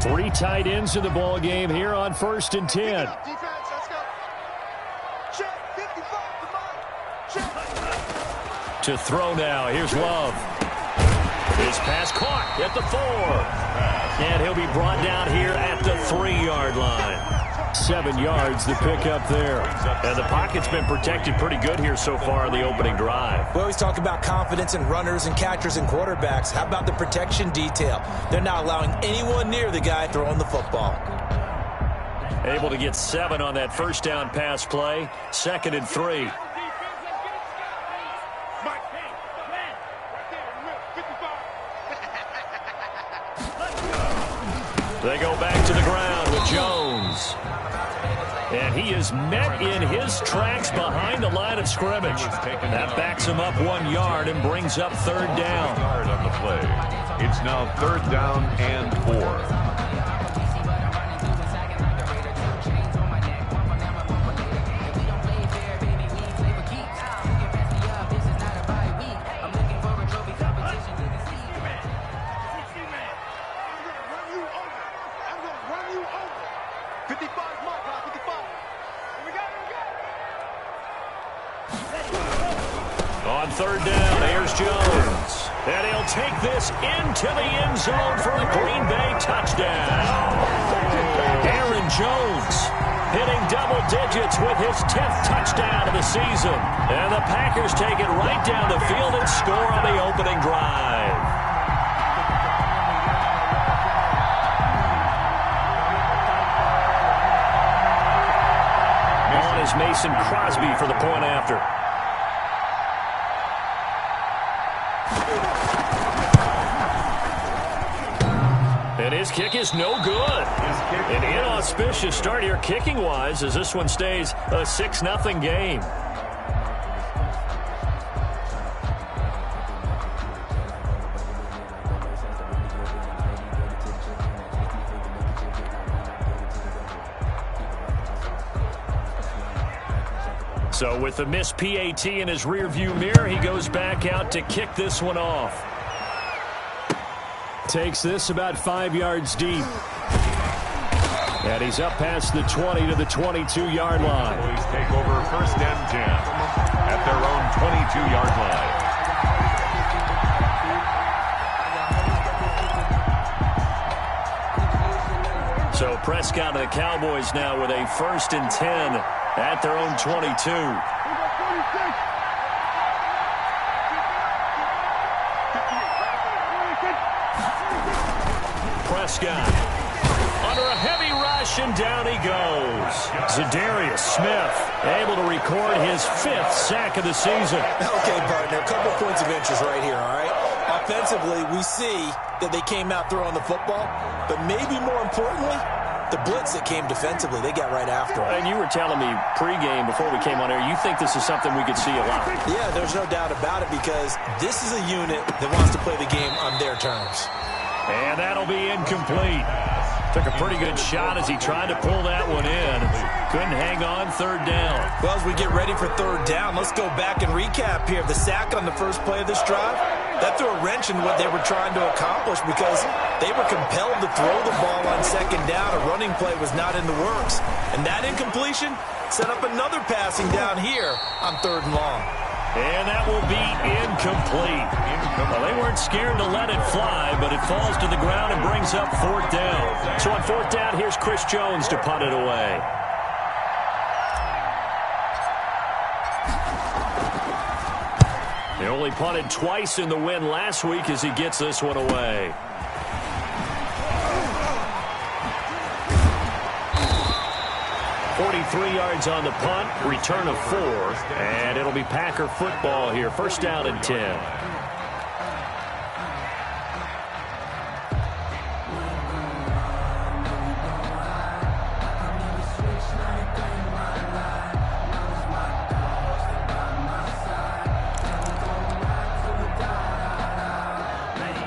Three tight ends in the ball game here on 1st and 10. To throw now. Here's Love. His pass caught at the 4. And he'll be brought down here at the 3-yard line. 7 yards the pick up there. And the pocket's been protected pretty good here so far in the opening drive. We always talk about confidence in runners and catchers and quarterbacks. How about the protection detail? They're not allowing anyone near the guy throwing the football. Able to get 7 on that first down pass play. 2nd and 3. They go back to the ground with Jones. And he is met in his tracks behind the line of scrimmage. That backs him up 1 yard and brings up 3rd down. On the play. It's now 3rd down and 4. On 3rd down, here's Jones. And he'll take this into the end zone for a Green Bay touchdown. Aaron Jones hitting double digits with his 10th touchdown of the season. And the Packers take it right down the field and score on the opening drive. On is Mason Crosby for the point after. And his kick is no good. An inauspicious start here kicking-wise as this one stays a 6-0 game. So with the missed PAT in his rearview mirror, he goes back out to kick this one off. Takes this about 5 yards deep. And he's up past the 20 to the 22-yard line. Boys take over 1st and 10 at their own 22-yard line. So Prescott and the Cowboys now with a 1st and 10 at their own 22. Prescott under a heavy rush, and down he goes. Zadarius Smith able to record his 5th sack of the season. Okay, partner, a couple points of interest right here, all right? Offensively, we see that they came out throwing the football, but maybe more importantly, the blitz that came defensively, they got right after it. And you were telling me pregame before we came on air, you think this is something we could see a lot. Yeah, there's no doubt about it because this is a unit that wants to play the game on their terms. And that'll be incomplete. Took a pretty good shot as he tried to pull that one in. Couldn't hang on 3rd down. Well, as we get ready for 3rd down, let's go back and recap here. The sack on the first play of this drive, that threw a wrench in what they were trying to accomplish because they were compelled to throw the ball on 2nd down. A running play was not in the works. And that incompletion set up another passing down here on 3rd and long. And that will be incomplete. Well, they weren't scared to let it fly, but it falls to the ground and brings up 4th down. So on 4th down, here's Chris Jones to punt it away. They only punted twice in the win last week as he gets this one away. .43 yards on the punt, return of 4, and it'll be Packer football here. 1st down and 10.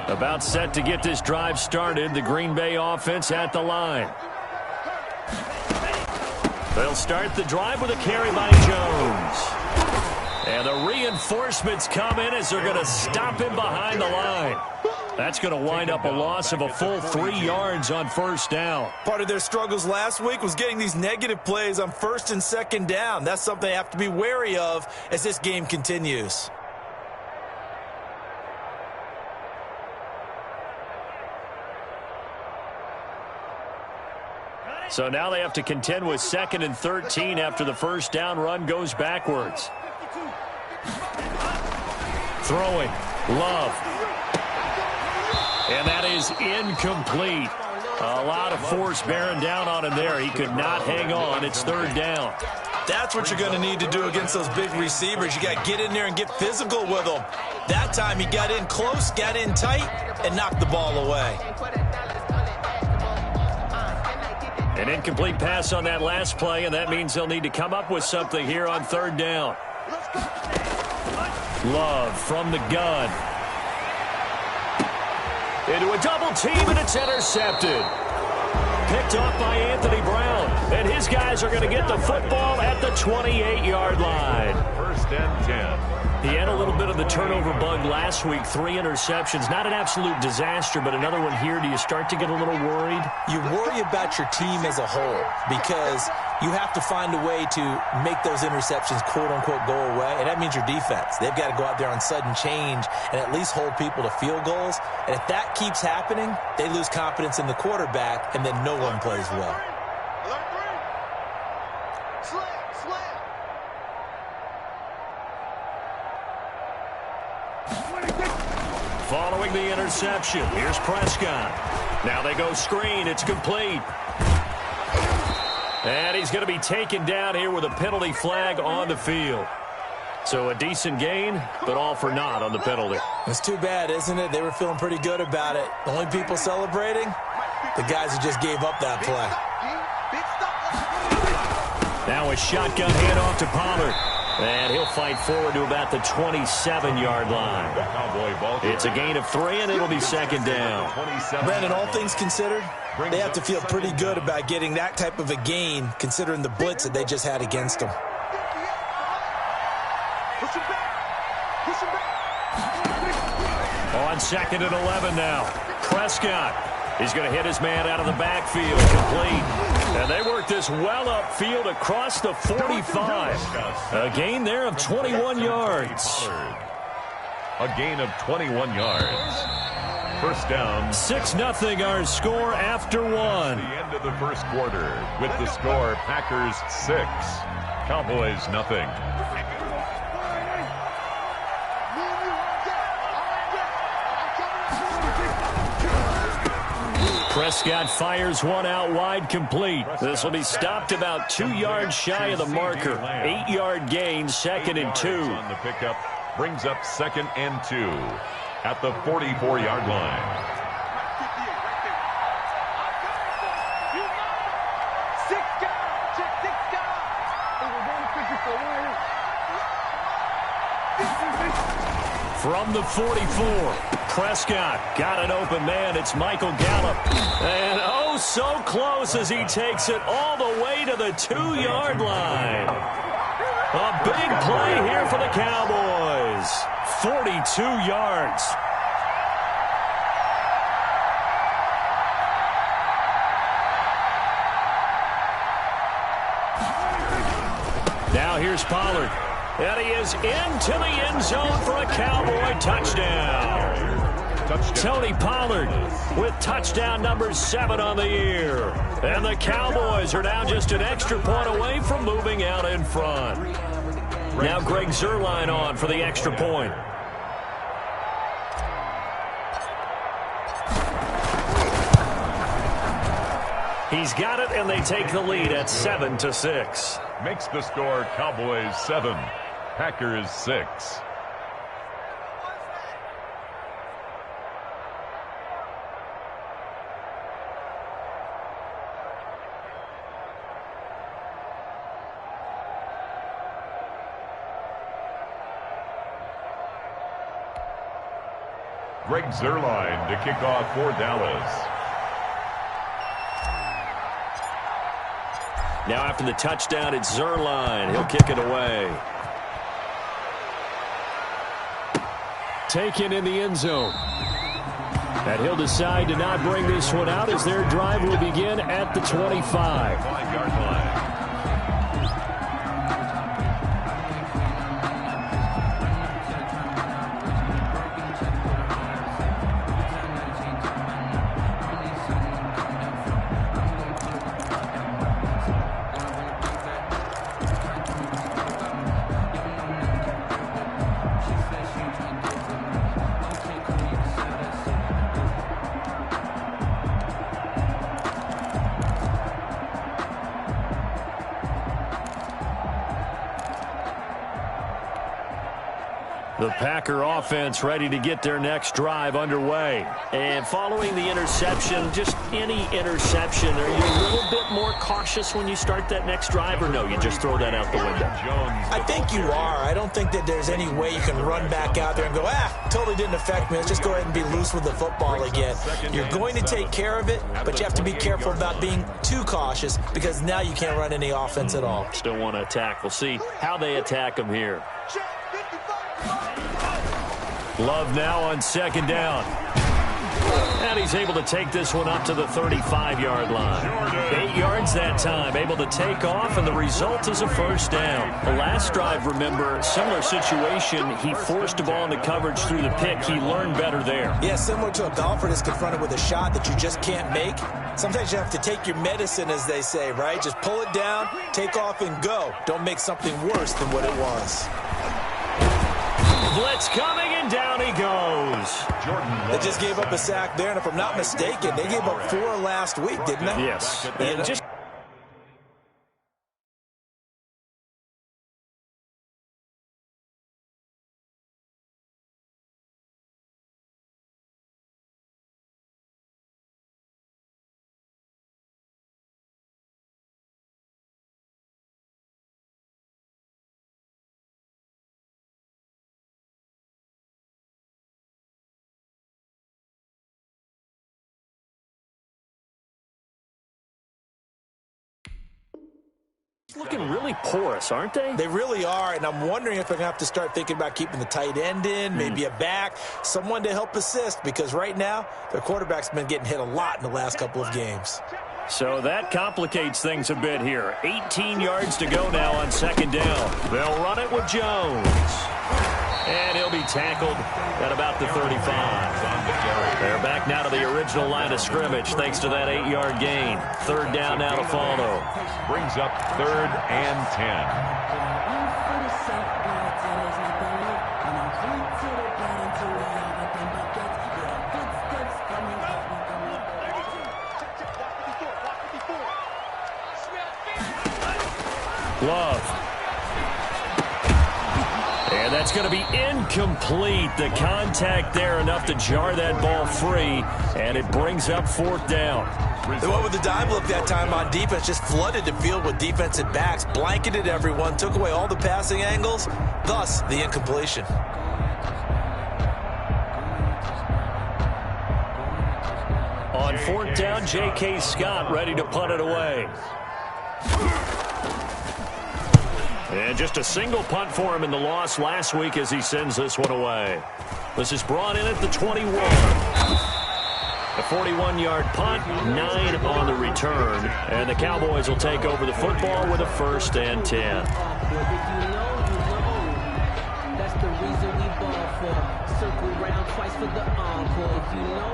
About set to get this drive started. The Green Bay offense at the line. They'll start the drive with a carry by Jones. And the reinforcements come in as they're going to stop him behind the line. That's going to wind up a loss of a full 3 yards on first down. Part of their struggles last week was getting these negative plays on first and second down. That's something they have to be wary of as this game continues. So now they have to contend with 2nd and 13 after the first down run goes backwards. Throwing. Love. And that is incomplete. A lot of force bearing down on him there. He could not hang on. It's 3rd down. That's what you're going to need to do against those big receivers. You got to get in there and get physical with them. That time he got in close, got in tight, and knocked the ball away. An incomplete pass on that last play, and that means they'll need to come up with something here on 3rd down. Love from the gun. Into a double team, and it's intercepted. Picked off by Anthony Brown. And his guys are going to get the football at the 28-yard line. 1st and 10. He had a little bit of the turnover bug last week. 3 interceptions. Not an absolute disaster, but another one here. Do you start to get a little worried? You worry about your team as a whole because you have to find a way to make those interceptions, quote-unquote, go away, and that means your defense. They've got to go out there on sudden change and at least hold people to field goals. And if that keeps happening, they lose confidence in the quarterback, and then no one plays well. Following the interception, here's Prescott. Now they go screen. It's complete. And he's going to be taken down here with a penalty flag on the field. So a decent gain, but all for naught on the penalty. It's too bad, isn't it? They were feeling pretty good about it. The only people celebrating, the guys who just gave up that play. Now a shotgun handoff to Pollard. And he'll fight forward to about the 27-yard line. It's a gain of 3, and it'll be 2nd down. Brandon, all things considered, they have to feel pretty good about getting that type of a gain, considering the blitz that they just had against them. On 2nd and 11 now. Prescott. He's going to hit his man out of the backfield. Complete. And they work this well upfield across the 45. A gain there of 21 yards. A gain of 21 yards. 1st down. 6-0 our score after 1. The end of the 1st quarter with the score Packers 6, Cowboys nothing. Prescott fires one out wide, complete. This will be stopped about 2 yards shy of the marker. 8-yard gain, 2nd and 2. On the pickup brings up 2nd and 2 at the 44-yard line. From the 44, Prescott got an open man. It's Michael Gallup. And oh, so close as he takes it all the way to the 2-yard line. A big play here for the Cowboys. 42 yards. Now here's Pollard. And he is into the end zone for a Cowboy touchdown. Tony Pollard with touchdown number 7 on the year. And the Cowboys are now just an extra point away from moving out in front. Now Greg Zuerlein on for the extra point. He's got it, and they take the lead at 7-6. Makes the score Cowboys 7, Packers 6. Greg Zuerlein to kick off for Dallas. Now after the touchdown, it's Zuerlein. He'll kick it away. taken in the end zone. And he'll decide to not bring this one out as their drive will begin at the 25. 5-yard line. The Packer offense ready to get their next drive underway. And following the interception, just any interception, are you a little bit more cautious when you start that next drive, or no, you just throw that out the window? I think you are. I don't think that there's any way you can run back out there and go, totally didn't affect me. Let's just go ahead and be loose with the football again. You're going to take care of it, but you have to be careful about being too cautious because now you can't run any offense at all. Still want to attack. We'll see how they attack them here. Love now on second down. And he's able to take this one up to the 35-yard line. 8 yards that time, able to take off, and the result is a first down. The last drive, remember, similar situation. He forced a ball into coverage through the pick. He learned better there. Yeah, similar to a golfer that's confronted with a shot that you just can't make. Sometimes you have to take your medicine, as they say, right? Just pull it down, take off, and go. Don't make something worse than what it was. Blitz coming, and down he goes. They just gave up a sack there, and if I'm not mistaken, they gave up 4 last week, didn't they? Yes. And just looking really porous, aren't they? They really are, and I'm wondering if they're going to have to start thinking about keeping the tight end in, maybe a back, someone to help assist, because right now their quarterback's been getting hit a lot in the last couple of games. So that complicates things a bit here. 18 yards to go now on second down. They'll run it with Jones. And he'll be tackled at about the 35. They're back now to the original line of scrimmage thanks to that 8-yard gain. Third down now to follow. Brings up 3rd and 10. Love. And that's going to be incomplete. The contact there enough to jar that ball free, and it brings up 4th down. They went with the dime look that time on defense, just flooded the field with defensive backs, blanketed everyone, took away all the passing angles, thus the incompletion. On 4th down, J.K. Scott ready to punt it away. And just a single punt for him in the loss last week as he sends this one away. This is brought in at the 21. A 41-yard punt, 9 on the return. And the Cowboys will take over the football with a 1st and 10.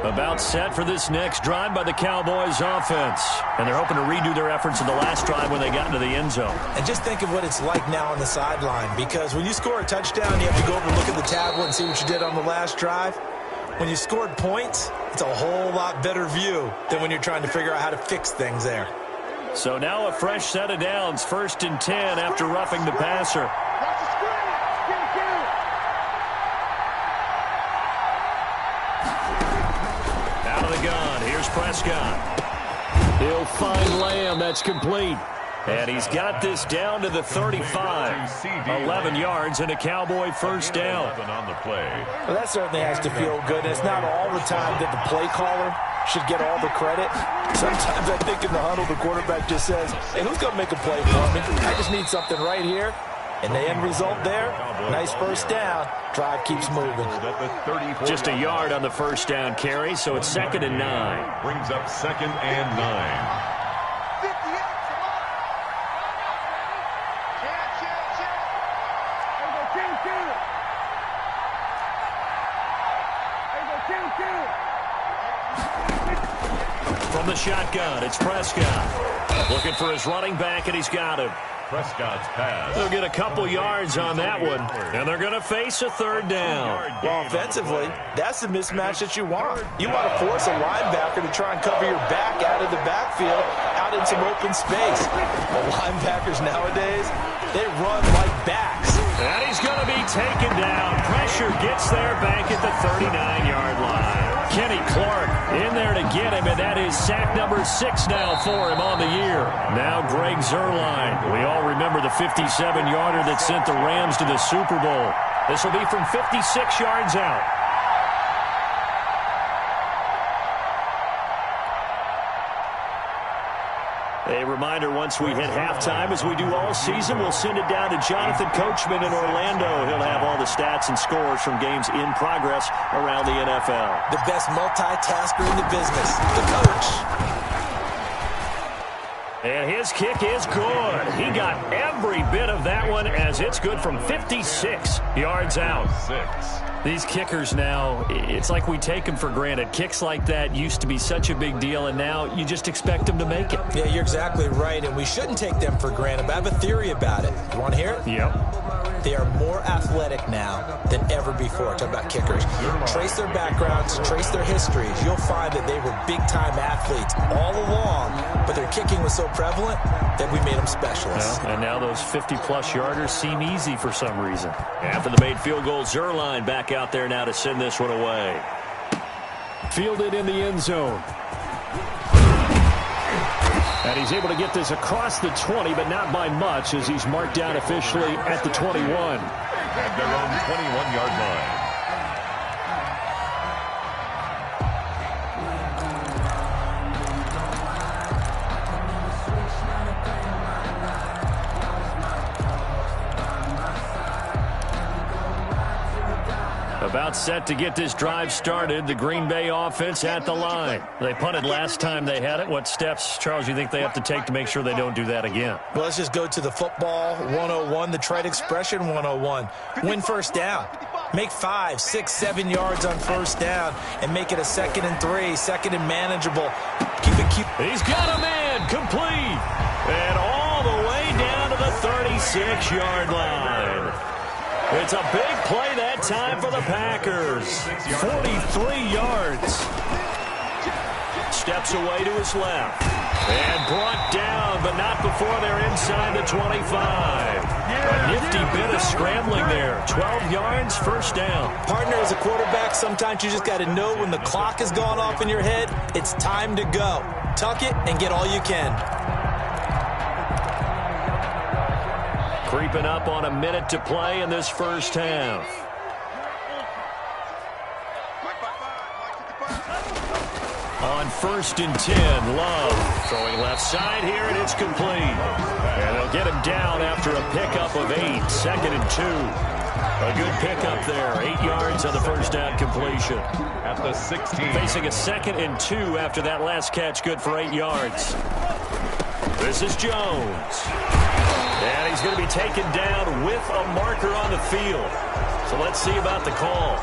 About set for this next drive by the Cowboys offense. And they're hoping to redo their efforts in the last drive when they got into the end zone. And just think of what it's like now on the sideline, because when you score a touchdown, you have to go over and look at the tablet and see what you did on the last drive. When you scored points, it's a whole lot better view than when you're trying to figure out how to fix things there. So now a fresh set of downs, 1st and 10 after roughing the passer. Gun. Here's Prescott. He'll find Lamb. That's complete. And he's got this down to the 35. 11 yards and a Cowboy 1st down. On the play. Well, that certainly has to feel good. And it's not all the time that the play caller should get all the credit. Sometimes I think in the huddle, the quarterback just says, hey, who's going to make a play for me? I just need something right here. And the end result there, nice first down. Drive keeps moving. Just a yard on the first down carry, so it's 2nd and 9. Brings up 2nd and 9. From the shotgun, it's Prescott. Looking for his running back, and he's got him. Prescott's pass. They'll get a couple yards on that one, and they're going to face a 3rd down. Well, offensively, that's the mismatch that you want. You want to force a linebacker to try and cover your back out of the backfield, out in some open space. The linebackers nowadays, they run like backs. And he's going to be taken down. Pressure gets there back at the 39-yard line. Kenny Clark in there to get him, and that is sack number 6 now for him on the year. Now Greg Zuerlein. We all remember the 57-yarder that sent the Rams to the Super Bowl. This will be from 56 yards out. A reminder, once we hit halftime, as we do all season, we'll send it down to Jonathan Coachman in Orlando. He'll have all the stats and scores from games in progress around the NFL. The best multitasker in the business, the coach. And his kick is good. He got every bit of that one, as it's good from 56 yards out. 6. These kickers now, it's like we take them for granted. Kicks like that used to be such a big deal, and now you just expect them to make it. Yeah, you're exactly right, and we shouldn't take them for granted, but I have a theory about it. You want to hear it? Yep. They are more athletic now than ever before. Talk about kickers. Trace their backgrounds, trace their histories. You'll find that they were big-time athletes all along, but their kicking was so prevalent that we made them specialists. Well, and now those 50-plus yarders seem easy for some reason. After the made field goal, Zuerlein back out there now to send this one away. Fielded in the end zone. And he's able to get this across the 20, but not by much, as he's marked down officially at the 21. At their own 21-yard line. About set to get this drive started. The Green Bay offense at the line. They punted last time they had it. What steps, Charles, you think they have to take to make sure they don't do that again? Well, let's just go to the football 101, the trade expression 101. Win first down. Make 5, 6, 7 yards on first down and make it a 2nd and 3, 2nd and manageable. He's got a man complete. And all the way down to the 36-yard line. It's a big play that time for the Packers. 43 yards. Steps away to his left. And brought down, but not before they're inside the 25. A nifty bit of scrambling there. 12 yards, first down. Partner, as a quarterback, sometimes you just got to know when the clock has gone off in your head, it's time to go. Tuck it and get all you can. Creeping up on a minute to play in this first half. On 1st and 10, Love throwing left side here, and it's complete. And they'll get him down after a pickup of 8, 2nd and 2. A good pickup there, 8 yards on the first down completion. At the 16. Facing a 2nd and 2 after that last catch, good for 8 yards. This is Jones. And he's going to be taken down with a marker on the field. So let's see about the call.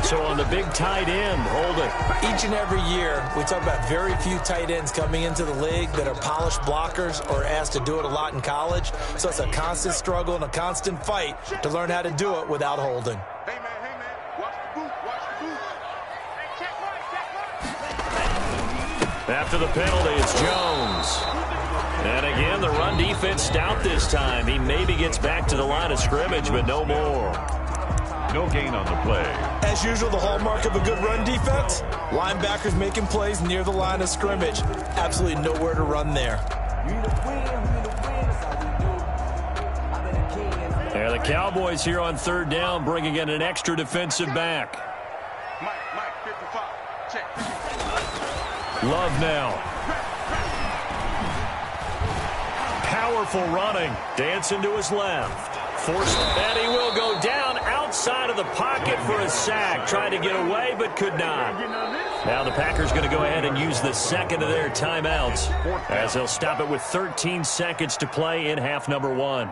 So on the big tight end, holding. Each and every year, we talk about very few tight ends coming into the league that are polished blockers or asked to do it a lot in college. So it's a constant struggle and a constant fight to learn how to do it without holding. Hey, man, watch the boot, watch the boot. Hey, check right. After the penalty, it's Jones. And again, the run defense stout this time. He maybe gets back to the line of scrimmage, but no more. No gain on the play. As usual, the hallmark of a good run defense, linebackers making plays near the line of scrimmage. Absolutely nowhere to run there. And the Cowboys here on 3rd down, bringing in an extra defensive back. Mike, 55, check. Love now. Powerful running. Dancing to his left. Forced, and he will go down outside of the pocket for a sack. Tried to get away, but could not. Now the Packers going to go ahead and use the second of their timeouts as they'll stop it with 13 seconds to play in half number 1.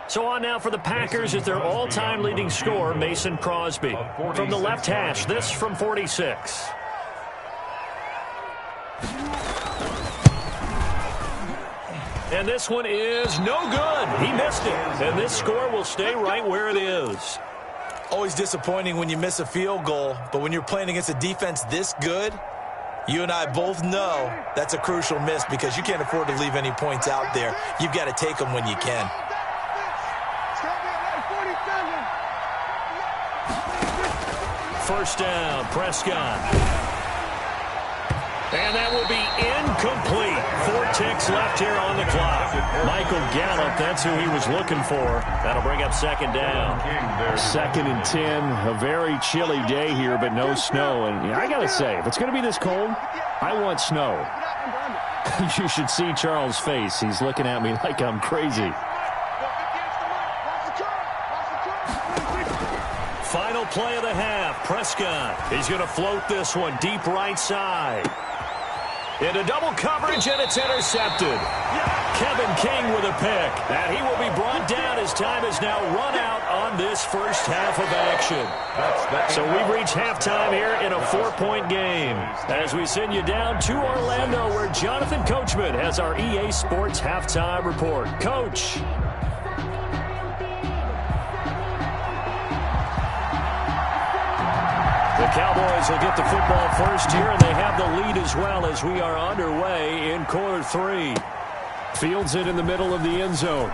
So on now for the Packers is their all-time leading scorer, Mason Crosby. From the left hash, this from 46. And this one is no good. He missed it. And this score will stay right where it is. Always disappointing when you miss a field goal, but when you're playing against a defense this good, you and I both know that's a crucial miss because you can't afford to leave any points out there. You've got to take them when you can. First down, Prescott. And that will be incomplete. 4 ticks left here on the clock. Michael Gallup, that's who he was looking for. That'll bring up second down. 2nd and 10, a very chilly day here, but no snow. And I got to say, if it's going to be this cold, I want snow. You should see Charles' face. He's looking at me like I'm crazy. Final play of the half. Prescott. He's going to float this one deep right side. Into double coverage, and it's intercepted. Kevin King with a pick. And he will be brought down as time has now run out on this first half of action. So we've reached halftime here in a 4-point game. As we send you down to Orlando, where Jonathan Coachman has our EA Sports halftime report. Coach. The Cowboys will get the football first here, and they have the lead as well as we are underway in quarter 3. Fields it in the middle of the end zone.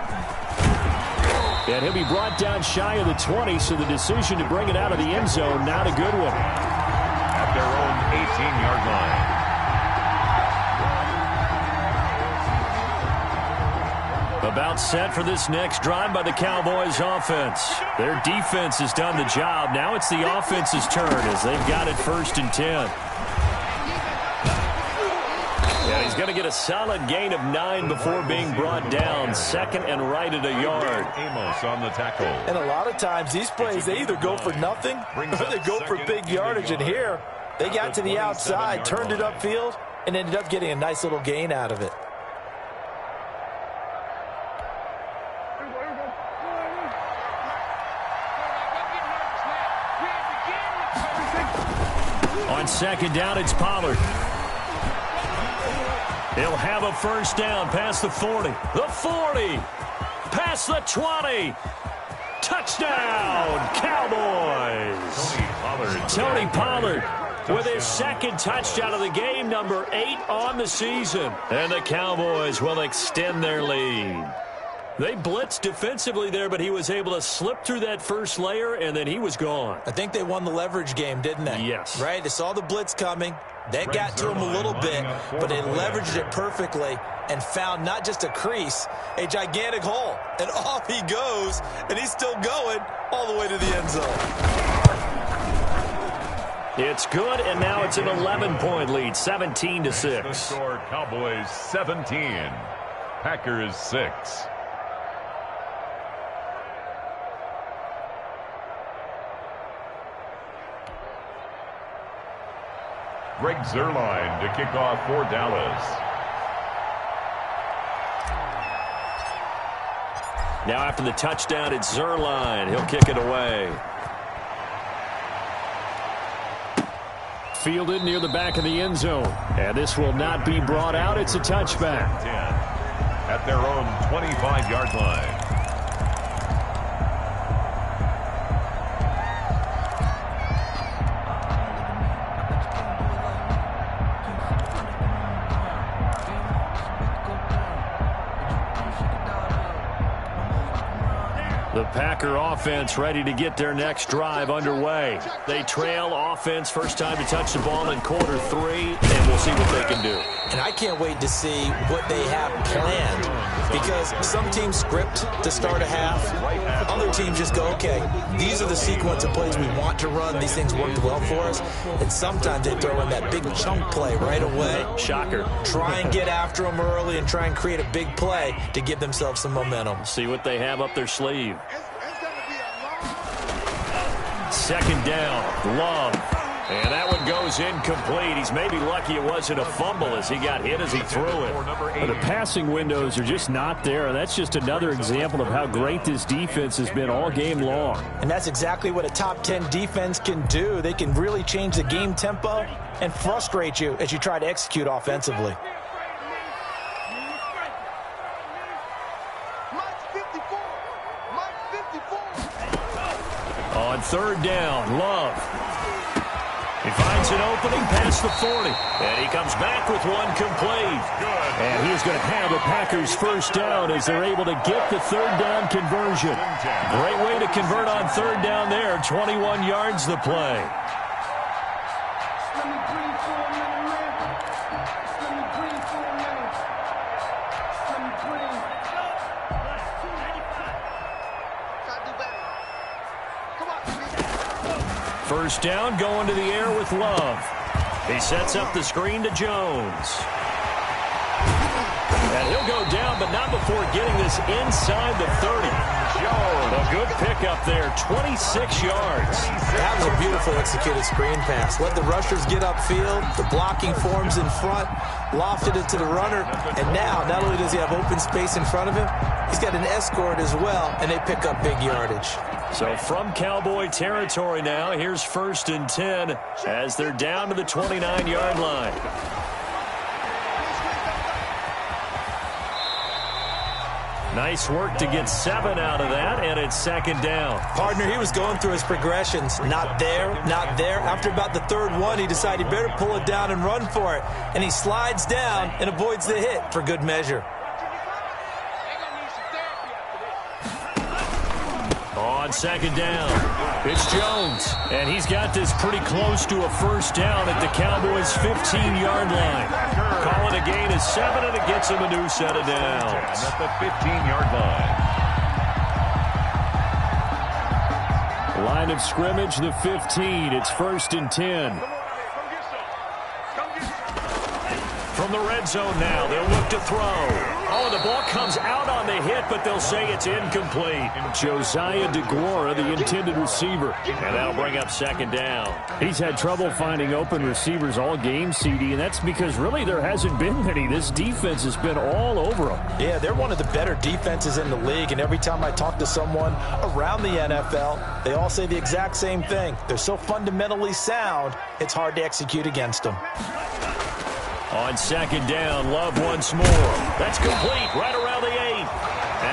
And he'll be brought down shy of the 20, so the decision to bring it out of the end zone, not a good one. At their own 18-yard line. About set for this next drive by the Cowboys offense. Their defense has done the job. Now it's the offense's turn as they've got it 1st and 10. Yeah, he's going to get a solid gain of 9 before being brought down. 2nd and right at a yard. Amos on the tackle. And a lot of times these plays, they either go for nothing or they go for big yardage. And here, they got to the outside, turned it upfield, and ended up getting a nice little gain out of it. On 2nd down, it's Pollard. He'll have a first down past the 40. The 40. Past the 20. Touchdown, Cowboys. Tony Pollard with his 2nd touchdown of the game, number 8 on the season. And the Cowboys will extend their lead. They blitzed defensively there, but he was able to slip through that first layer, and then he was gone. I think they won the leverage game, didn't they? Yes. Right? They saw the blitz coming. That got to him a little bit, but they leveraged it perfectly and found not just a crease, a gigantic hole. And off he goes, and he's still going all the way to the end zone. It's good, and now it's an 11-point lead, 17-6. The score, Cowboys 17, Packers 6. Greg Zuerlein to kick off for Dallas. Now after the touchdown, it's Zuerlein. He'll kick it away. Fielded near the back of the end zone. And this will not be brought out. It's a touchback. 10 at their own 25-yard line. The Packer offense ready to get their next drive underway. They trail offense, first time to touch the ball in quarter 3, and we'll see what they can do. And I can't wait to see what they have planned, because some teams script to start a half. Other teams just go, okay, these are the sequence of plays we want to run. These things worked well for us. And sometimes they throw in that big chunk play right away. Shocker. Try and get after them early and try and create a big play to give themselves some momentum. See what they have up their sleeve. Second down, Love. And that one goes incomplete. He's maybe lucky it wasn't a fumble as he got hit as he threw it. Well, the passing windows are just not there. That's just another example of how great this defense has been all game long. And that's exactly what a top 10 defense can do. They can really change the game tempo and frustrate you as you try to execute offensively. On third down, Love. He finds an opening past the 40. And he comes back with one complete. And he's going to have the Packers first down as they're able to get the third down conversion. Great way to convert on third down there. 21 yards the play. First down, going to the air with Love. He sets up the screen to Jones. And he'll go down, but not before getting this inside the 30. Jones, a good pickup there, 26 yards. That was a beautiful executed screen pass. Let the rushers get upfield. The blocking forms in front. Lofted it to the runner. And now, not only does he have open space in front of him, he's got an escort as well, and they pick up big yardage. So from Cowboy territory now, here's 1st and 10 as they're down to the 29-yard line. Nice work to get 7 out of that, and it's second down. Partner, he was going through his progressions. Not there, not there. After about the third one, he decided he better pull it down and run for it. And he slides down and avoids the hit for good measure. On second down, it's Jones. And he's got this pretty close to a first down at the Cowboys' 15-yard line. Call it a gain of 7, and it gets him a new set of downs. At the 15-yard line. Line of scrimmage, the 15. It's 1st and 10. From the red zone now, they'll look to throw. Oh, the ball comes out on the hit, but they'll say it's incomplete. Josiah DeGuara, the intended receiver. And that'll bring up second down. He's had trouble finding open receivers all game, CD, and that's because really there hasn't been many. This defense has been all over them. Yeah, they're one of the better defenses in the league, and every time I talk to someone around the NFL, they all say the exact same thing. They're so fundamentally sound, it's hard to execute against them. On second down, Love once more. That's complete right around the 8.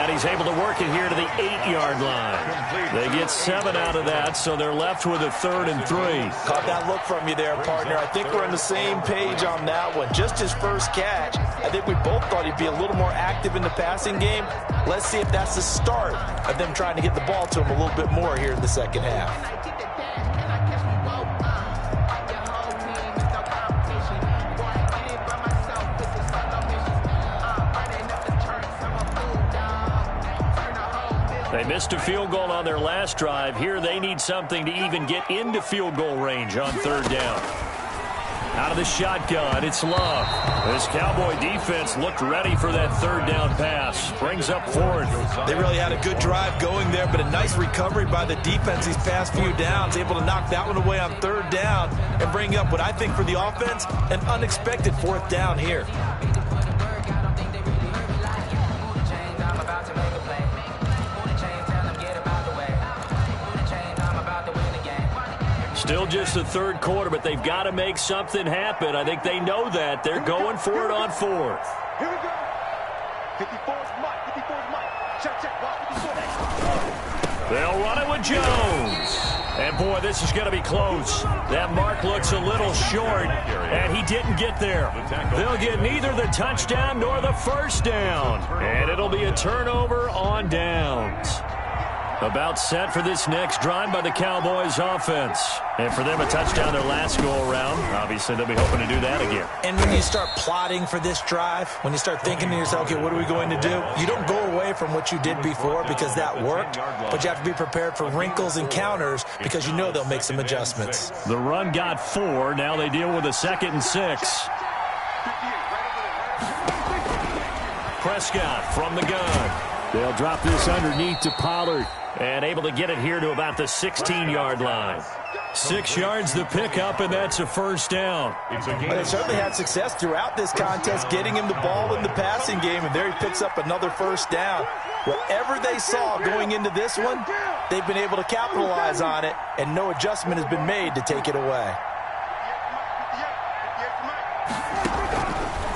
And he's able to work it here to the 8-yard line. They get 7 out of that, so they're left with a 3rd and 3. Caught that look from you there, partner. I think we're on the same page on that one. Just his first catch. I think we both thought he'd be a little more active in the passing game. Let's see if that's the start of them trying to get the ball to him a little bit more here in the second half. They missed a field goal on their last drive. Here they need something to even get into field goal range on third down. Out of the shotgun, it's Love. This Cowboy defense looked ready for that third down pass. Brings up 4th. They really had a good drive going there, but a nice recovery by the defense these past few downs. Able to knock that one away on third down and bring up what I think for the offense, an unexpected 4th down here. Still just the third quarter, but they've got to make something happen. I think they know that. They're going for it on 4th. Here we go. 54's Mike. 54's Mike. Check, check. Watch 54. They'll run it with Jones. And, boy, this is going to be close. That mark looks a little short, and he didn't get there. They'll get neither the touchdown nor the first down. And it'll be a turnover on downs. About set for this next drive by the Cowboys offense. And for them, a touchdown their last go-around. Obviously, they'll be hoping to do that again. And when you start plotting for this drive, when you start thinking to yourself, okay, what are we going to do? You don't go away from what you did before because that worked, but you have to be prepared for wrinkles and counters because you know they'll make some adjustments. The run got 4. Now they deal with a 2nd and 6. Prescott from the gun. They'll drop this underneath to Pollard. And able to get it here to about the 16-yard line. 6 yards the pickup, and that's a first down. But they certainly had success throughout this contest, getting him the ball in the passing game, and there he picks up another first down. Whatever they saw going into this one, they've been able to capitalize on it, and no adjustment has been made to take it away.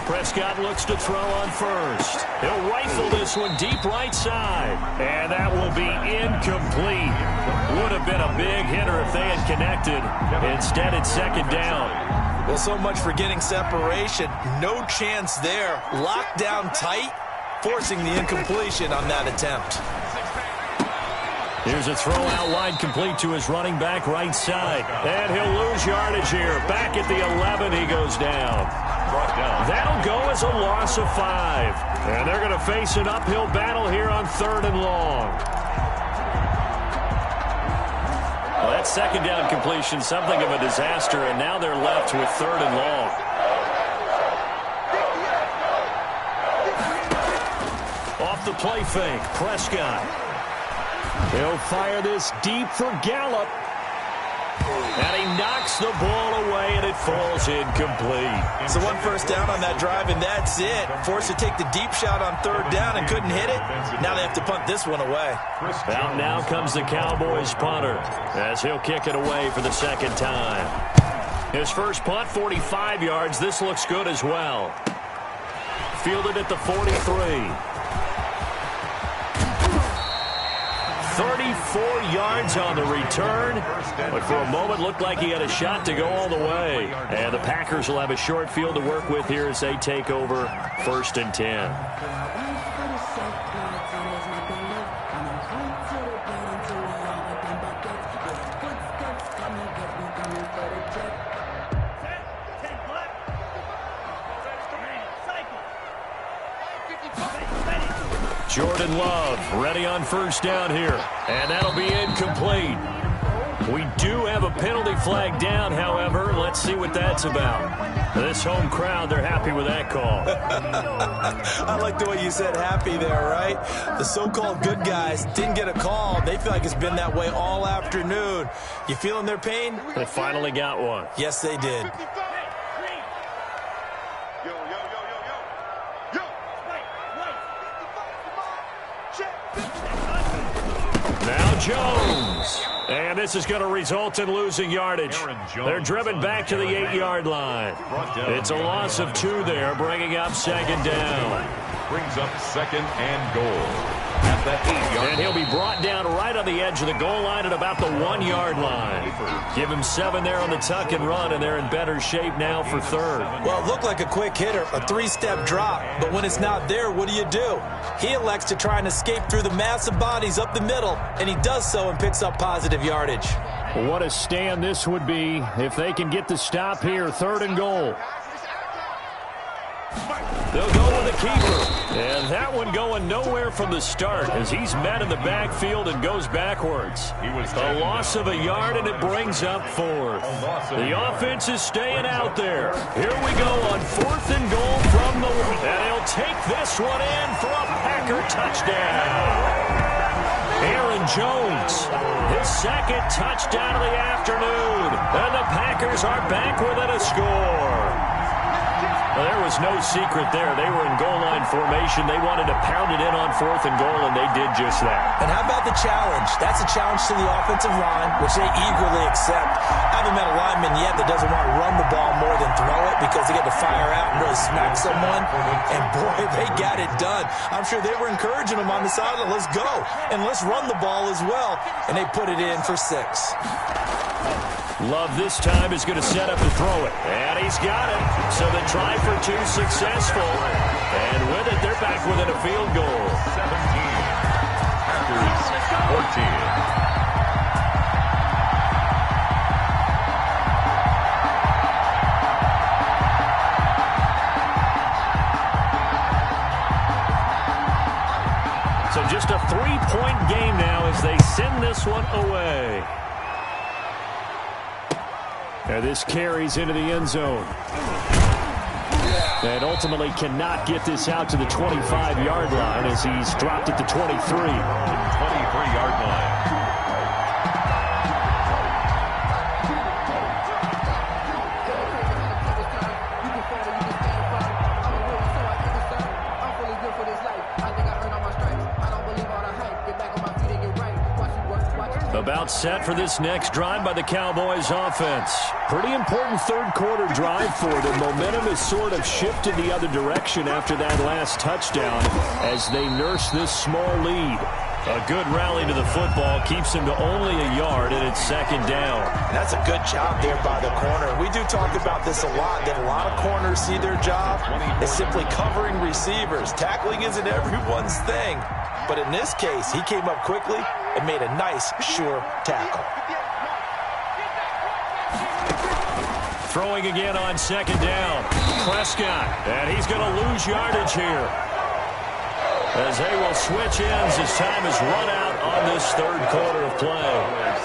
Prescott looks to throw on first. He'll rifle this one deep right side. And that will be incomplete. Would have been a big hitter if they had connected. Instead, it's 2nd down. Well, so much for getting separation. No chance there. Locked down tight, forcing the incompletion on that attempt. Here's a throw out wide complete to his running back right side. And he'll lose yardage here. Back at the 11, he goes down. That'll go as a loss of 5. And they're going to face an uphill battle here on 3rd and long. Well, that 2nd down completion, something of a disaster, and now they're left with 3rd and long. Off the play fake, Prescott. He'll fire this deep for Gallup. And he knocks the ball away, and it falls incomplete. So 1 first down on that drive, and that's it. Forced to take the deep shot on 3rd down and couldn't hit it. Now they have to punt this one away. Out now comes the Cowboys punter as he'll kick it away for the 2nd time. His first punt, 45 yards. This looks good as well. Fielded at the 43. 34 yards on the return, but for a moment looked like he had a shot to go all the way. And the Packers will have a short field to work with here as they take over 1st and 10. Jordan Love ready on 1st down here, and that'll be incomplete. We do have a penalty flag down, however. Let's see what that's about. This home crowd, they're happy with that call. I like the way you said happy there, right? The so-called good guys didn't get a call. They feel like it's been that way all afternoon. You feeling their pain? They finally got one. Yes, they did. Now Jones. And this is going to result in losing yardage. They're driven back to the 8-yard line. It's a loss of 2 there, bringing up 2nd down. Brings up 2nd and goal. At the 8-yard line. And he'll be brought down right on the edge of the goal line at about the 1-yard line. Give him 7 there on the tuck and run, and they're in better shape now for 3rd. Well, it looked like a quick hitter, a 3-step drop, but when it's not there, what do? He elects to try and escape through the massive bodies up the middle, and he does so and picks up positive yardage. What a stand this would be if they can get the stop here, 3rd and goal. They'll go with the keeper. And that one going nowhere from the start as he's met in the backfield and goes backwards. A loss of a yard, and it brings up 4th. The offense is staying out there. Here we go on 4th and goal from the line. And he'll take this one in for a Packer touchdown. Aaron Jones, his 2nd touchdown of the afternoon. And the Packers are back within a score. Well, there was no secret there. They were in goal line formation. They wanted to pound it in on 4th and goal, and they did just that. And how about the challenge? That's a challenge to the offensive line, which they eagerly accept. I haven't met a lineman yet that doesn't want to run the ball more than throw it because they get to fire out and really smack someone. And, boy, they got it done. I'm sure they were encouraging them on the sideline. Let's go, and let's run the ball as well. And they put it in for 6. Love this time is going to set up to throw it. And he's got it. So the try for 2 successful. And with it, they're back within a field goal. 17. Packers 14. So just a 3-point game now as they send this one away. And this carries into the end zone. And ultimately cannot get this out to the 25-yard line as he's dropped at the 23. 23-yard line. About set for this next drive by the Cowboys offense. Pretty important third-quarter drive for them. Momentum has sort of shifted the other direction after that last touchdown as they nurse this small lead. A good rally to the football keeps him to only a yard, and it's second down. That's a good job there by the corner. We do talk about this a lot, that a lot of corners see their job as simply covering receivers. Tackling isn't everyone's thing. But in this case, he came up quickly and made a nice, sure tackle. Throwing again on second down. Prescott, and he's going to lose yardage here, as they will switch ends as time is run out on this third quarter of play.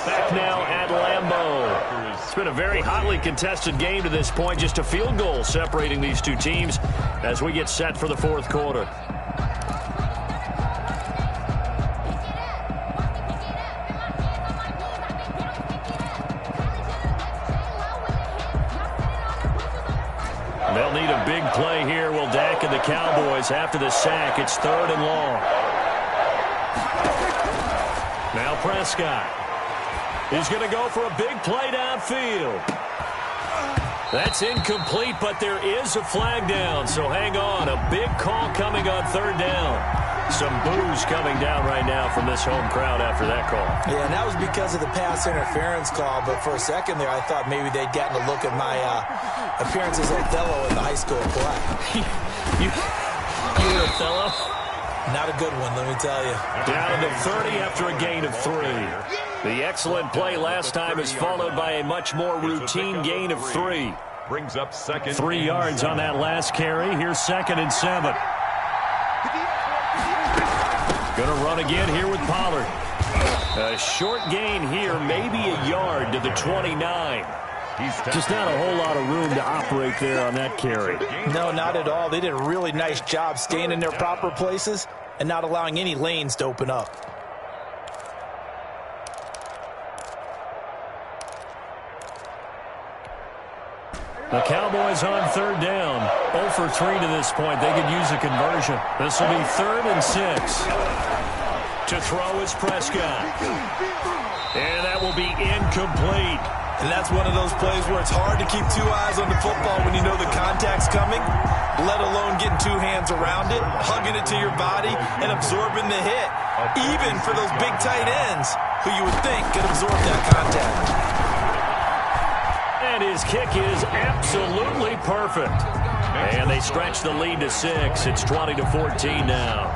Back now at Lambeau. It's been a very hotly contested game to this point. Just a field goal separating these two teams as we get set for the fourth quarter. They'll need a big play here, will Dak and the Cowboys after the sack. It's third and long. Now Prescott. He's going to go for a big play downfield. That's incomplete, but there is a flag down, so hang on. A big call coming on third down. Some boos coming down right now from this home crowd after that call. Yeah, and that was because of the pass interference call, but for a second there I thought maybe they'd gotten a look at my appearance as Othello in the high school play. you were Othello? Not a good one, let me tell you. Down to 30 after a gain of 3. The excellent play last time is followed by a much more routine gain of 3. Brings up second. 3 yards on that last carry. Here's second and 7. Going to run again here with Pollard. A short gain here, maybe a yard to the 29. Just not a whole lot of room to operate there on that carry. No, not at all. They did a really nice job staying in their proper places and not allowing any lanes to open up. The Cowboys on third down. 0 for 3 to this point. They could use a conversion. This will be 3rd and 6. To throw is Prescott. And that will be incomplete. And that's one of those plays where it's hard to keep 2 eyes on the football when you know the contact's coming, let alone getting 2 hands around it, hugging it to your body, and absorbing the hit. Even for those big tight ends who you would think could absorb that contact. And his kick is absolutely perfect. And they stretch the lead to 6. It's 20-14 now.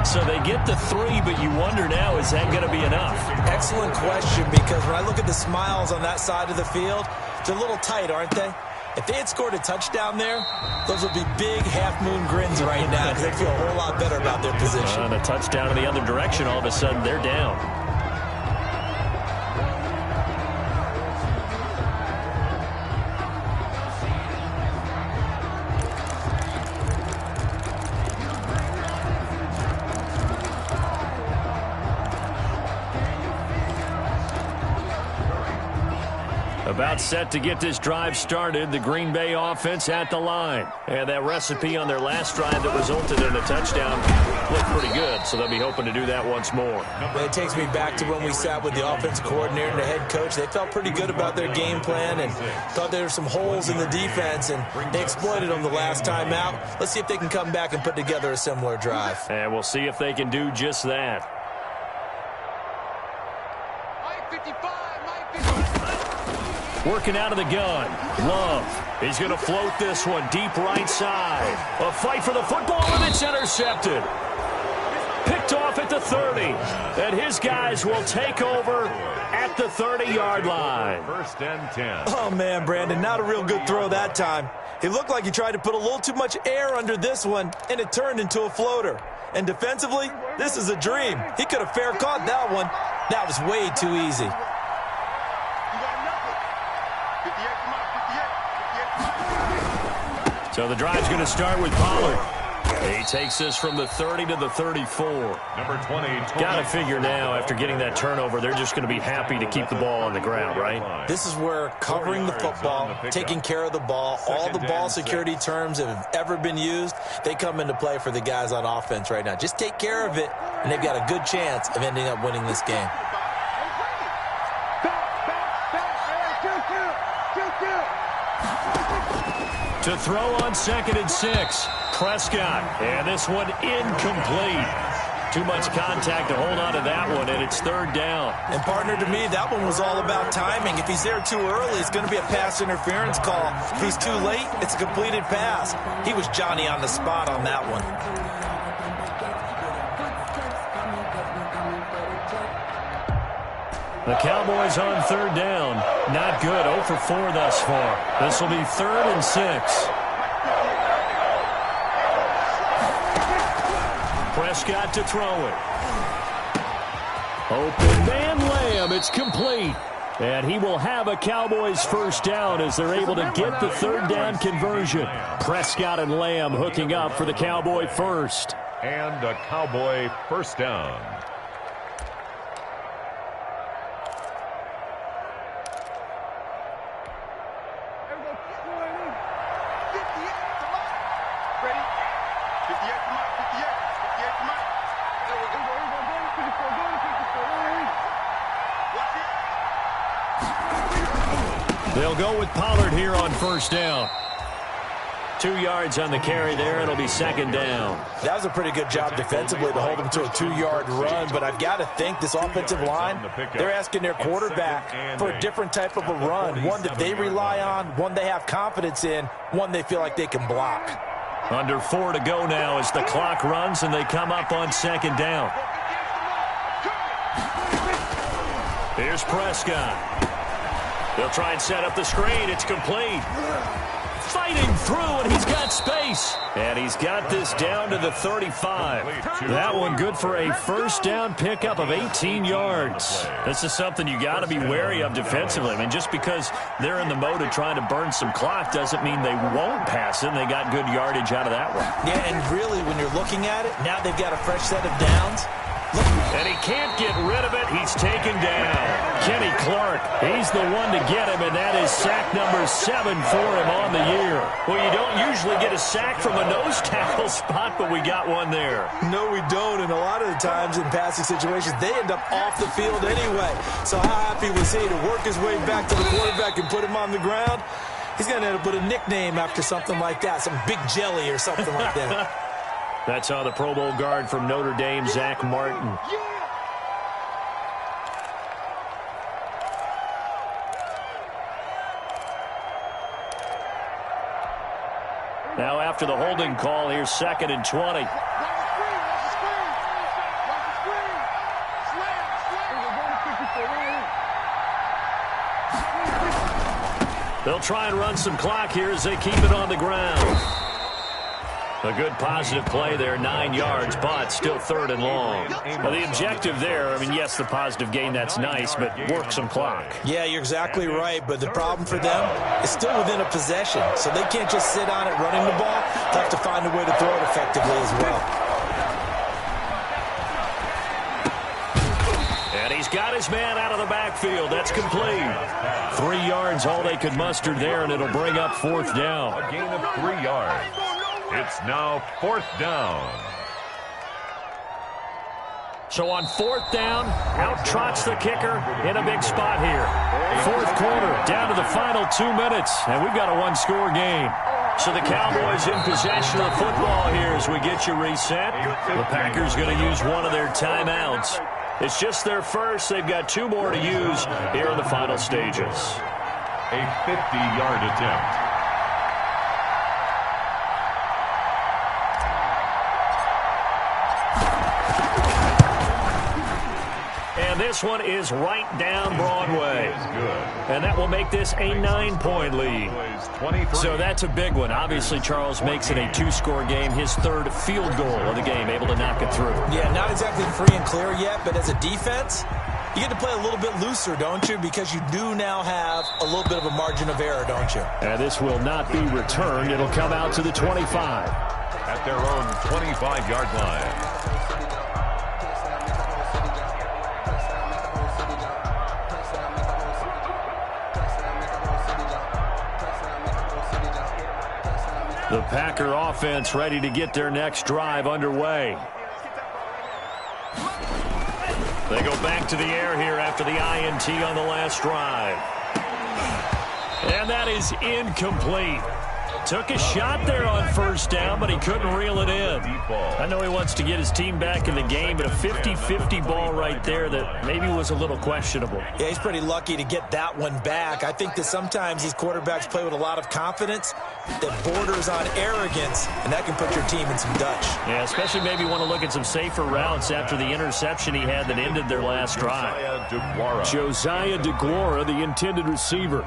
So they get the 3, but you wonder now, is that going to be enough? Excellent question, because when I look at the smiles on that side of the field, they're a little tight, aren't they? If they had scored a touchdown there, those would be big half-moon grins right now because they feel a whole lot better about their position. And a touchdown in the other direction, all of a sudden they're down. About set to get this drive started. The Green Bay offense at the line. And that recipe on their last drive that resulted in a touchdown looked pretty good, so they'll be hoping to do that once more. It takes me back to when we sat with the offensive coordinator and the head coach. They felt pretty good about their game plan and thought there were some holes in the defense, and they exploited them the last time out. Let's see if they can come back and put together a similar drive. And we'll see if they can do just that. Working out of the gun. Love. He's going to float this one deep right side. A fight for the football, and it's intercepted. Picked off at the 30. And his guys will take over at the 30-yard line. 1st and 10. Oh, man, Brandon, not a real good throw that time. It looked like he tried to put a little too much air under this one, and it turned into a floater. And defensively, this is a dream. He could have fair caught that one. That was way too easy. So the drive's going to start with Pollard. He takes this from the 30 to the 34. Number 20. Got to figure now, after getting that turnover, they're just going to be happy to keep the ball on the ground, right? This is where covering the football, taking care of the ball, all the ball security terms that have ever been used, they come into play for the guys on offense right now. Just take care of it, and they've got a good chance of ending up winning this game. To throw on 2nd and 6, Prescott, and this one incomplete. Too much contact to hold on to that one, and it's 3rd down. And, partner, to me, that one was all about timing. If he's there too early, it's going to be a pass interference call. If he's too late, it's a completed pass. He was Johnny on the spot on that one. The Cowboys on 3rd down. Not good. 0 for 4 thus far. This will be 3rd and 6. Prescott to throw it. Open man Lamb. It's complete. And he will have a Cowboys 1st down as they're able to get the 3rd down conversion. Prescott and Lamb hooking up for the Cowboy 1st. And a Cowboy 1st down. They'll go with Pollard here on 1st down. 2 yards on the carry there. It'll be 2nd down. That was a pretty good job defensively to hold them to a 2-yard run, but I've got to think this offensive line, they're asking their quarterback for a different type of a run, one that they rely on, one they have confidence in, one they feel like they can block. Under 4 to go now as the clock runs and they come up on 2nd down. Here's Prescott. They'll try and set up the screen. It's complete. Fighting through, and he's got space. And he's got this down to the 35. That one good for a 1st down pickup of 18 yards. This is something you got to be wary of defensively. I mean, just because they're in the mode of trying to burn some clock doesn't mean they won't pass it. And they got good yardage out of that one. Yeah, and really, when you're looking at it, now they've got a fresh set of downs. And he can't get rid of it. He's taken down. Kenny Clark, he's the one to get him, and that is sack number 7 for him on the year. Well, you don't usually get a sack from a nose tackle spot, but we got one there. No, we don't, and a lot of the times in passing situations, they end up off the field anyway. So how happy was he to work his way back to the quarterback and put him on the ground? He's going to end up with a nickname after something like that, some Big Jelly or something like that. That's how the Pro Bowl guard from Notre Dame, Zach Martin. Now after the holding call, here's 2nd and 20. They'll try and run some clock here as they keep it on the ground. A good positive play there, 9 yards, but still 3rd and long. Well, the objective there, I mean, yes, the positive gain, that's nice, but work some clock. Yeah, you're exactly right, but the problem for them is still within a possession, so they can't just sit on it running the ball. They have to find a way to throw it effectively as well. And he's got his man out of the backfield. That's complete. 3 yards, all they could muster there, and it'll bring up 4th down. A gain of 3 yards. It's now 4th down. So on 4th down, out trots the kicker in a big spot here. 4th quarter, down to the final 2 minutes, and we've got a 1-score game. So the Cowboys in possession of the football here as we get you reset. The Packers going to use one of their timeouts. It's just their first. They've got 2 more to use here in the final stages. A 50-yard attempt. this one is right down Broadway. And that will make this a 9-point lead. So that's a big one. Obviously, Charles makes it a 2-score game. His third field goal of the game, able to knock it through. Yeah, not exactly free and clear yet, but as a defense, you get to play a little bit looser, don't you? Because you do now have a little bit of a margin of error, don't you? And this will not be returned. It'll come out to the 25. At their own 25-yard line. The Packer offense ready to get their next drive underway. They go back to the air here after the INT on the last drive. And that is incomplete. Took a shot there on first down, but he couldn't reel it in. I know he wants to get his team back in the game, but a 50-50 ball right there that maybe was a little questionable. Yeah, he's pretty lucky to get that one back. I think that sometimes these quarterbacks play with a lot of confidence that borders on arrogance, and that can put your team in some Dutch. Yeah, especially maybe want to look at some safer routes after the interception he had that ended their last drive. Josiah DeGuara, the intended receiver.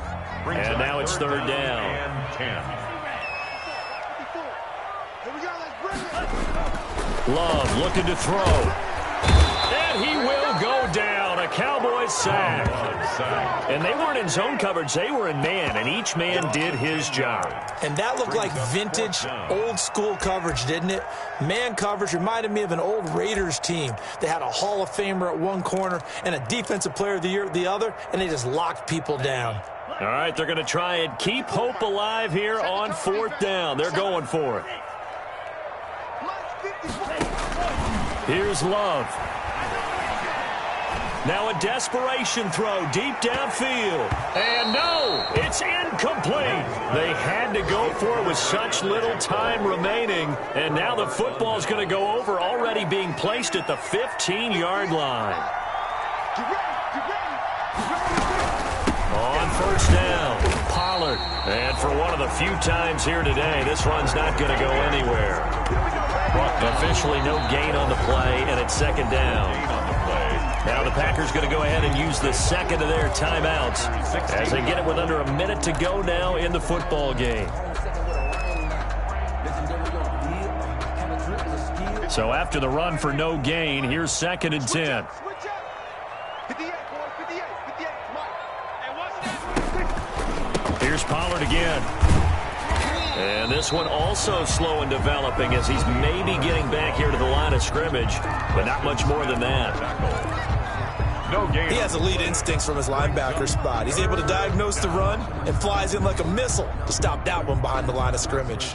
And now it's third down. Love looking to throw. And he will go down. A Cowboys sack. And they weren't in zone coverage. They were in man, and each man did his job. And that looked like vintage, old-school coverage, didn't it? Man coverage reminded me of an old Raiders team. They had a Hall of Famer at one corner and a Defensive Player of the Year at the other, and they just locked people down. All right, they're going to try and keep hope alive here on fourth down. They're going for it. Here's Love. Now a desperation throw deep downfield. And no, it's incomplete. They had to go for it with such little time remaining. And now the football's going to go over, already being placed at the 15-yard line. On first down, Pollard. And for one of the few times here today, this run's not going to go anywhere. Officially no gain on the play, and it's second down. Now the Packers going to go ahead and use the second of their timeouts as they get it with under a minute to go now in the football game. So after the run for no gain, here's second and 10. Here's Pollard again. And this one also slow in developing as he's maybe getting back here to the line of scrimmage, but not much more than that. He has elite instincts from his linebacker spot. He's able to diagnose the run and flies in like a missile to stop that one behind the line of scrimmage.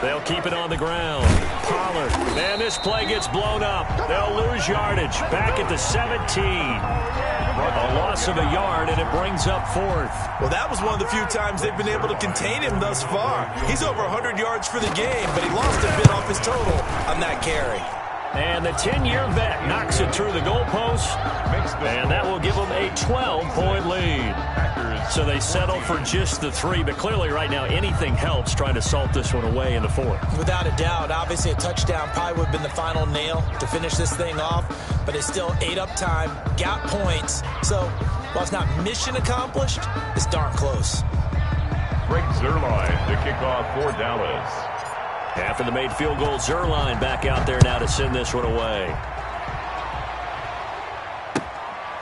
They'll keep it on the ground. Pollard. And this play gets blown up. They'll lose yardage. Back at the 17. A loss of a yard, and it brings up fourth. Well, that was one of the few times they've been able to contain him thus far. He's over 100 yards for the game, but he lost a bit off his total on that carry. And the 10-year vet knocks it through the goalpost, and that will give them a 12-point lead. So they settle for just the 3, but clearly right now anything helps trying to salt this one away in the fourth. Without a doubt, obviously a touchdown probably would have been the final nail to finish this thing off, but it's still ate up time, got points. So while it's not mission accomplished, it's darn close. Greg Zuerlein to kick off for Dallas. After the made field goal, Zuerlein back out there now to send this one away.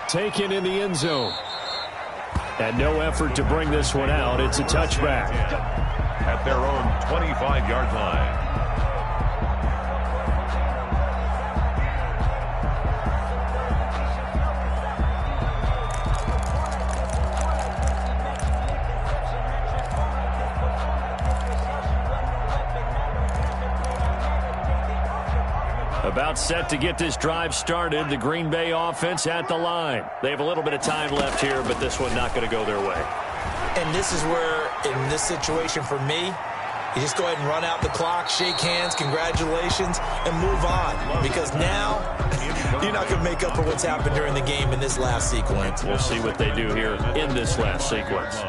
Taken in the end zone. And no effort to bring this one out. It's a touchback. At their own 25-yard line. About set to get this drive started. The Green Bay offense at the line. They have a little bit of time left here, but this one not going to go their way. And this is where, in this situation for me, you just go ahead and run out the clock, shake hands, congratulations, and move on. Because now, you're not going to make up for what's happened during the game in this last sequence. We'll see what they do here in this last sequence.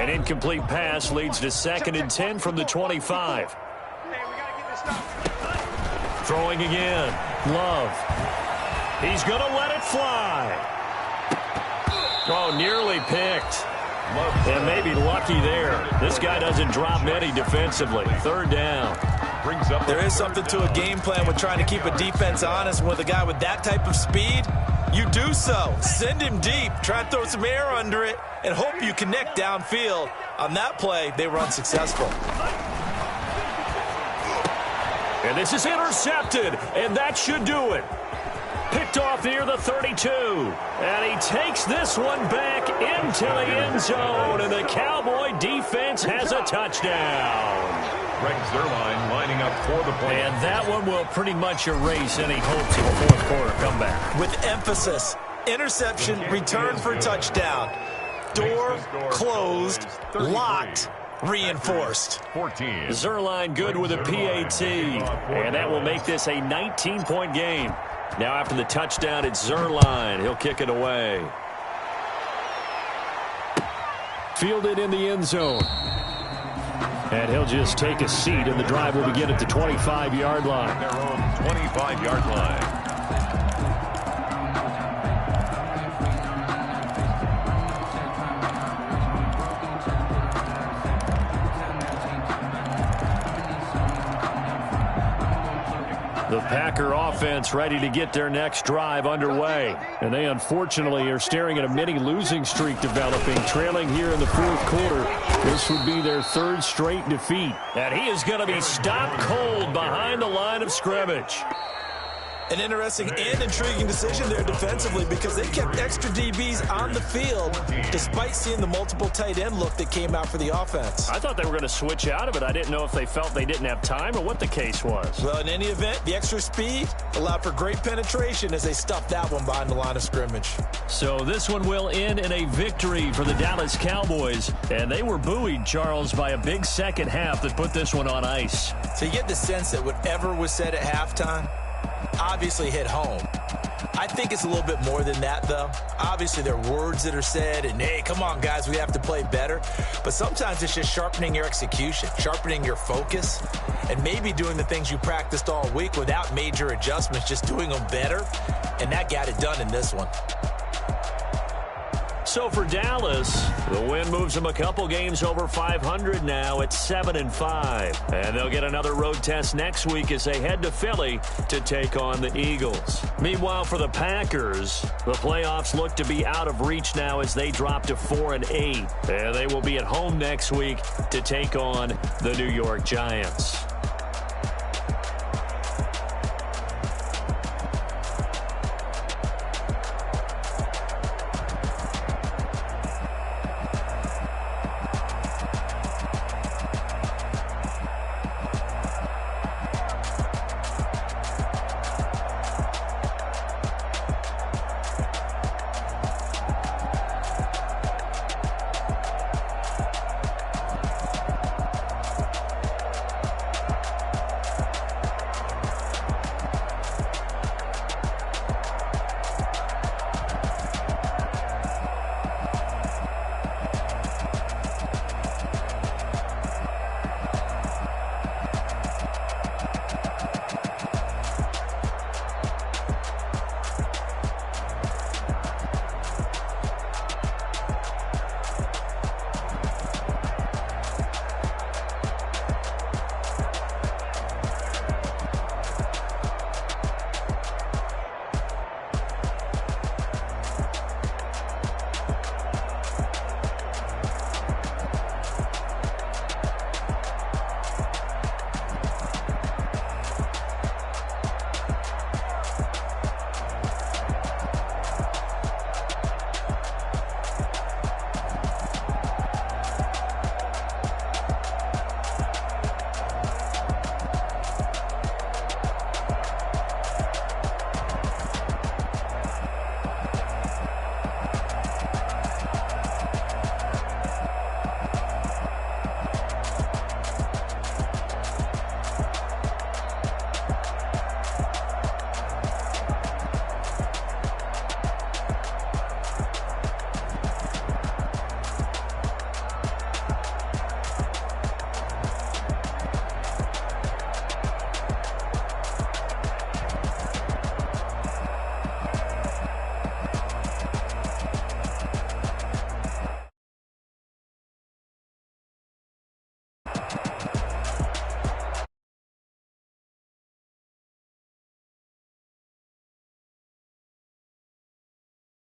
An incomplete pass leads to 2nd and 10 from the 25. Throwing again. Love. He's going to let it fly. Oh, nearly picked. And maybe lucky there. This guy doesn't drop many defensively. 3rd down. There is something to a game plan with trying to keep a defense honest. With a guy with that type of speed, you do so. Send him deep. Try to throw some air under it and hope you connect downfield. On that play, they were unsuccessful. And this is intercepted, and that should do it. Picked off near the 32. And he takes this one back into the end zone, and the Cowboy defense has a touchdown. Greg Zuerlein lining up for the play. And that one will pretty much erase any hopes of a 4th quarter comeback. With emphasis, interception, return for touchdown. Door closed, locked, reinforced. 14. Zuerlein good with a PAT, and that will make this a 19-point game. Now after the touchdown, it's Zuerlein. He'll kick it away. Fielded in the end zone. And he'll just take a seat, and the drive will begin at the 25-yard line. Their own 25-yard line. The Packer offense ready to get their next drive underway. And they unfortunately are staring at a mini losing streak developing, trailing here in the 4th quarter. This would be their 3rd straight defeat. And he is going to be stopped cold behind the line of scrimmage. An interesting and intriguing decision there defensively because they kept extra DBs on the field despite seeing the multiple tight end look that came out for the offense. I thought they were going to switch out of it. I didn't know if they felt they didn't have time or what the case was. Well, in any event, the extra speed allowed for great penetration as they stuffed that one behind the line of scrimmage. So this one will end in a victory for the Dallas Cowboys. And they were buoyed, Charles, by a big second half that put this one on ice. So you get the sense that whatever was said at halftime obviously hit home. I think it's a little bit more than that, though. Obviously, there are words that are said, and, hey, come on, guys, we have to play better. But sometimes it's just sharpening your execution, sharpening your focus, and maybe doing the things you practiced all week without major adjustments, just doing them better, and that got it done in this one. So for Dallas, the win moves them a couple games over 500 now at 7-5. And they'll get another road test next week as they head to Philly to take on the Eagles. Meanwhile, for the Packers, the playoffs look to be out of reach now as they drop to 4-8. And they will be at home next week to take on the New York Giants.